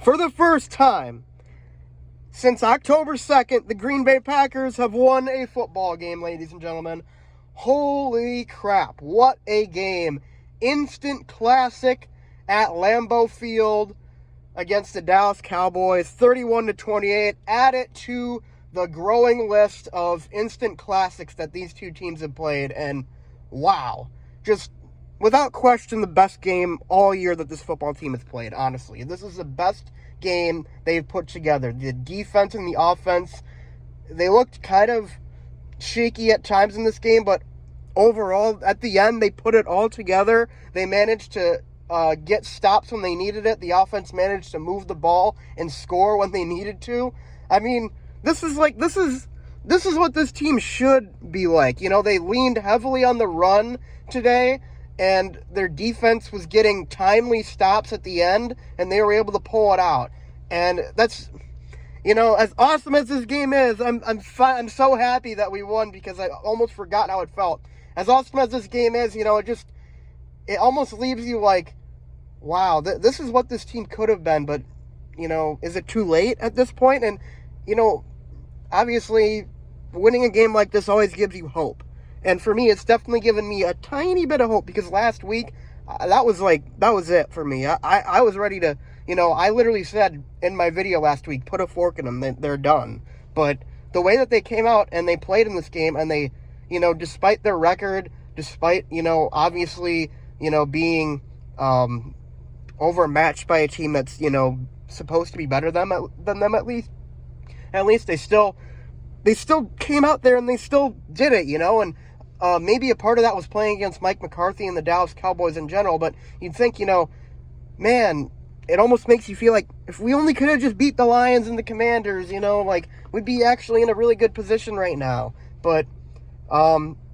For the first time since October 2nd, the Green Bay Packers have won a football game, ladies and gentlemen. Holy crap, what a game. Instant classic at LAMBEAU Field against the Dallas Cowboys, 31-28. Add it to the growing list of instant classics that these two teams have played, and wow, just without question the best game all year that this football team has played, honestly. This is the best game they've put together. The defense and the offense, they looked kind of shaky at times in this game, but overall, at the end, they put it all together. They managed to get stops when they needed it. The offense managed to move the ball and score when they needed to. I mean, this is what this team should be like. You know, they leaned heavily on the run today, and their defense was getting timely stops at the end, and they were able to pull it out. And that's, you know, as awesome as this game is, I'm so happy that we won, because I almost forgot how it felt. As awesome as this game is, you know, it almost leaves you like, wow, this is what this team could have been, but, you know, is it too late at this point? And, you know, obviously, winning a game like this always gives you hope. And for me, it's definitely given me a tiny bit of hope, because last week, that was it for me. I was ready to, you know, I literally said in my video last week, put a fork in them, they're done. But the way that they came out and they played in this game, and they, you know, despite their record, despite, you know, obviously, you know, being overmatched by a team that's, you know, supposed to be better than them at least they still came out there and they still did it, you know. And maybe a part of that was playing against Mike McCarthy and the Dallas Cowboys in general, but you'd think, you know, man, it almost makes you feel like if we only could have just beat the Lions and the Commanders, you know, like, we'd be actually in a really good position right now. But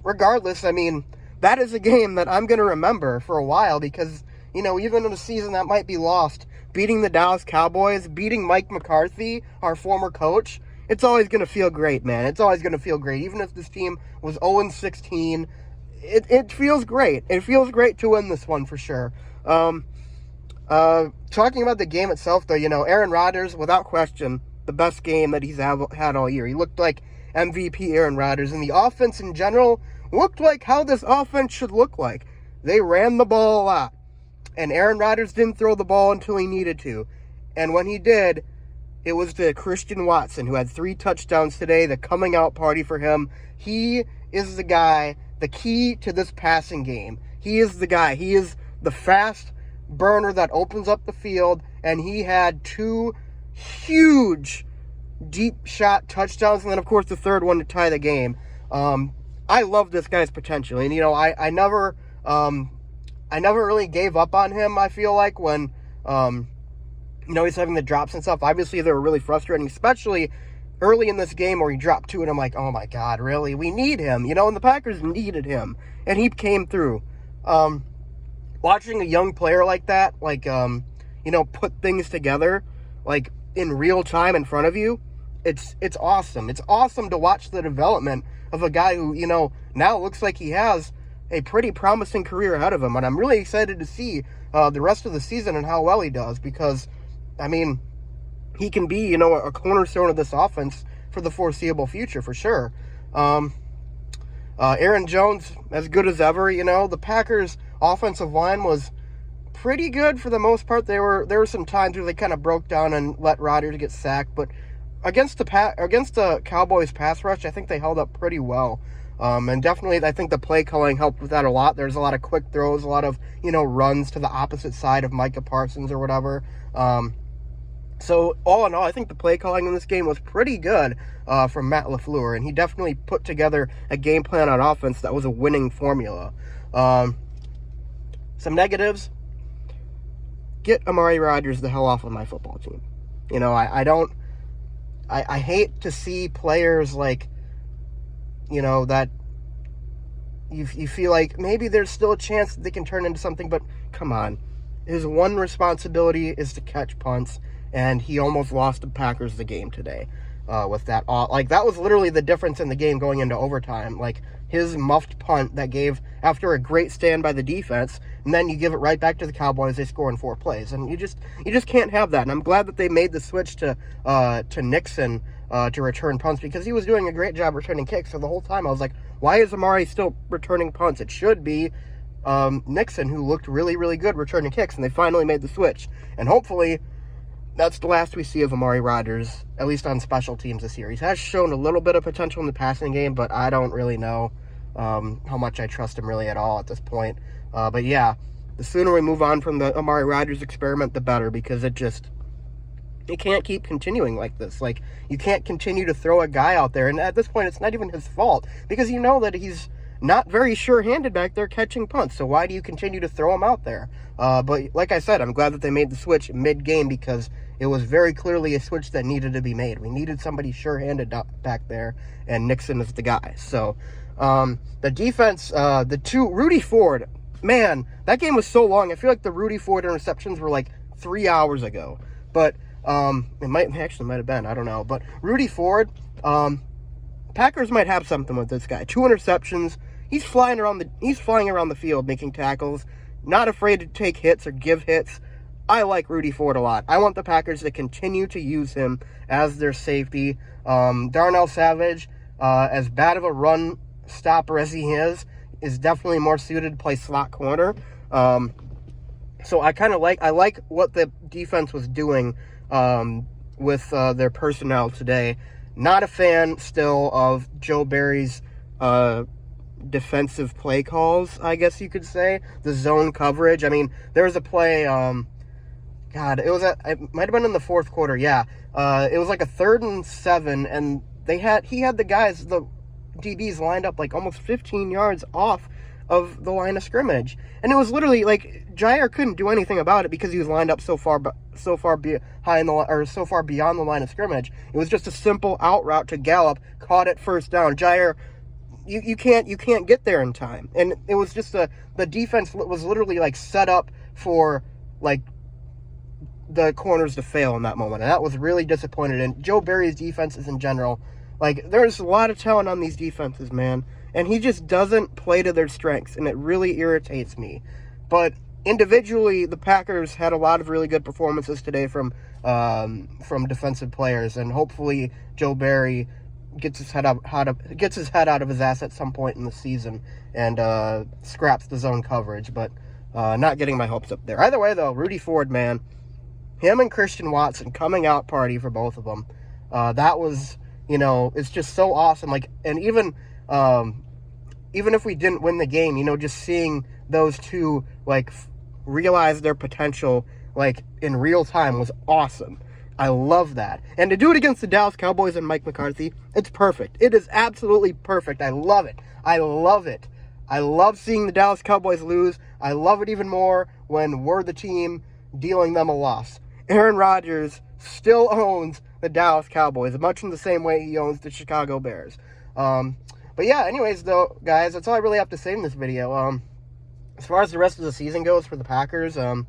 regardless, I mean, that is a game that I'm going to remember for a while, because, you know, even in a season that might be lost, beating the Dallas Cowboys, beating Mike McCarthy, our former coach, it's always going to feel great, man. It's always going to feel great. Even if this team was 0-16, it feels great. It feels great to win this one for sure. Talking about the game itself, though, you know, Aaron Rodgers, without question, the best game that he's had all year. He looked like MVP Aaron Rodgers, and the offense in general looked like how this offense should look like. They ran the ball a lot, and Aaron Rodgers didn't throw the ball until he needed to. And when he did, it was to Christian Watson, who had 3 touchdowns today, the coming out party for him. He is the guy, the key to this passing game. He is the guy. He is the fast burner that opens up the field, and he had 2 huge deep shot touchdowns, and then, of course, the third one to tie the game. I love this guy's potential, and, you know, I never really gave up on him, I feel like, when, you know, he's having the drops and stuff. Obviously, they were really frustrating, especially early in this game where he dropped 2, and I'm like, oh my God, really? We need him, you know, and the Packers needed him, and he came through. Watching a young player like that, like, you know, put things together, like, in real time in front of you, it's awesome. It's awesome to watch the development of a guy who, you know, now looks like he has a pretty promising career ahead of him. And I'm really excited to see the rest of the season and how well he does, because, I mean, he can be, you know, a cornerstone of this offense for the foreseeable future, for sure. Aaron Jones, as good as ever, you know. The Packers' offensive line was pretty good for the most part. There were some times where they kind of broke down and let Rodgers get sacked, but against the Cowboys pass rush, I think they held up pretty well. And definitely, I think the play calling helped with that a lot. There's a lot of quick throws, a lot of, you know, runs to the opposite side of Micah Parsons or whatever. So all in all, I think the play calling in this game was pretty good from Matt LaFleur, and he definitely put together a game plan on offense that was a winning formula. Some negatives: get Amari Rodgers the hell off of my football team. You know, I hate to see players like, you know, that you feel like maybe there's still a chance that they can turn into something, but come on. His one responsibility is to catch punts, and he almost lost the Packers the game today with that. Like, that was literally the difference in the game going into overtime. Like, his muffed punt that gave after a great stand by the defense, and then you give it right back to the Cowboys. They score in 4 plays, and you just can't have that. And I'm glad that they made the switch to Nixon to return punts, because he was doing a great job returning kicks. So the whole time I was like, why is Amari still returning punts? It should be Nixon, who looked really, really good returning kicks, and they finally made the switch. And hopefully that's the last we see of Amari Rodgers, at least on special teams this year. He has shown a little bit of potential in the passing game, but I don't really know how much I trust him really at all at this point. But yeah, the sooner we move on from the Amari Rodgers experiment, the better, because it can't keep continuing like this. Like, you can't continue to throw a guy out there, and at this point, it's not even his fault, because you know that he's not very sure-handed back there catching punts, so why do you continue to throw him out there? But like I said, I'm glad that they made the switch mid-game, because it was very clearly a switch that needed to be made. We needed somebody sure-handed back there, and Nixon is the guy. So, the defense, Rudy Ford, man, that game was so long. I feel like the Rudy Ford interceptions were like 3 hours ago. But, it might have been, I don't know. But Rudy Ford, Packers might have something with this guy. 2 interceptions. He's flying around the field making tackles, not afraid to take hits or give hits. I like Rudy Ford a lot. I want the Packers to continue to use him as their safety. Darnell Savage, as bad of a run stopper as he is definitely more suited to play slot corner. So I like what the defense was doing with their personnel today. Not a fan still of Joe Barry's defensive play calls, I guess you could say. The zone coverage. I mean, there was a play, it might have been in the 4th quarter, yeah. It was like a 3rd and 7, and he had the guys, the DBs lined up like almost 15 yards off of the line of scrimmage. And it was literally like Jair couldn't do anything about it because he was lined up so far beyond the line of scrimmage. It was just a simple out route to Gallup, caught it first down. Jair, you can't get there in time. And it was just the defense was literally like set up for like the corners to fail in that moment. And that was really disappointed. And Joe Barry's defenses in general, like, there's a lot of talent on these defenses, man. And he just doesn't play to their strengths, and it really irritates me. But individually, the Packers had a lot of really good performances today from defensive players, and hopefully Joe Barry gets his head out of his ass at some point in the season and scraps the zone coverage. But not getting my hopes up there. Either way, though, Rudy Ford, man, him and Christian Watson, coming out party for both of them. That was, it's just so awesome. Like, and even if we didn't win the game, just seeing those two, like, realize their potential, like, in real time was awesome. I love that. And to do it against the Dallas Cowboys and Mike McCarthy, it's perfect. It is absolutely perfect. I love it. I love it. I love seeing the Dallas Cowboys lose. I love it even more when we're the team dealing them a loss. Aaron Rodgers still owns the Dallas Cowboys, much in the same way he owns the Chicago Bears. But yeah, anyways, though, guys, that's all I really have to say in this video. As far as the rest of the season goes for the Packers, I'm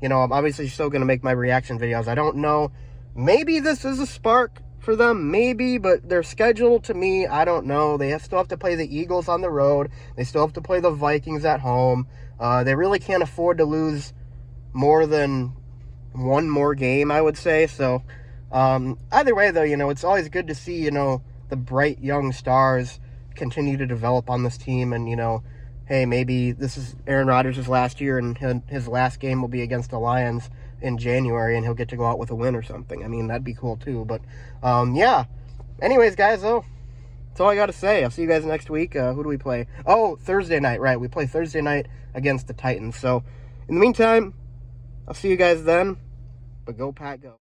obviously still going to make my reaction videos. I don't know. Maybe this is a spark for them, maybe, but their schedule, to me, I don't know. They still have to play the Eagles on the road. They still have to play the Vikings at home. They really can't afford to lose more than one more game, I would say. So, either way, though, it's always good to see, the bright young stars continue to develop on this team. And, hey, maybe this is Aaron Rodgers' last year, and his last game will be against the Lions in January, and he'll get to go out with a win or something. I mean, that'd be cool too. But, yeah. Anyways, guys, though, that's all I got to say. I'll see you guys next week. Who do we play? Oh, Thursday night, right. We play Thursday night against the Titans. So, in the meantime, I'll see you guys then. But go Pack, go.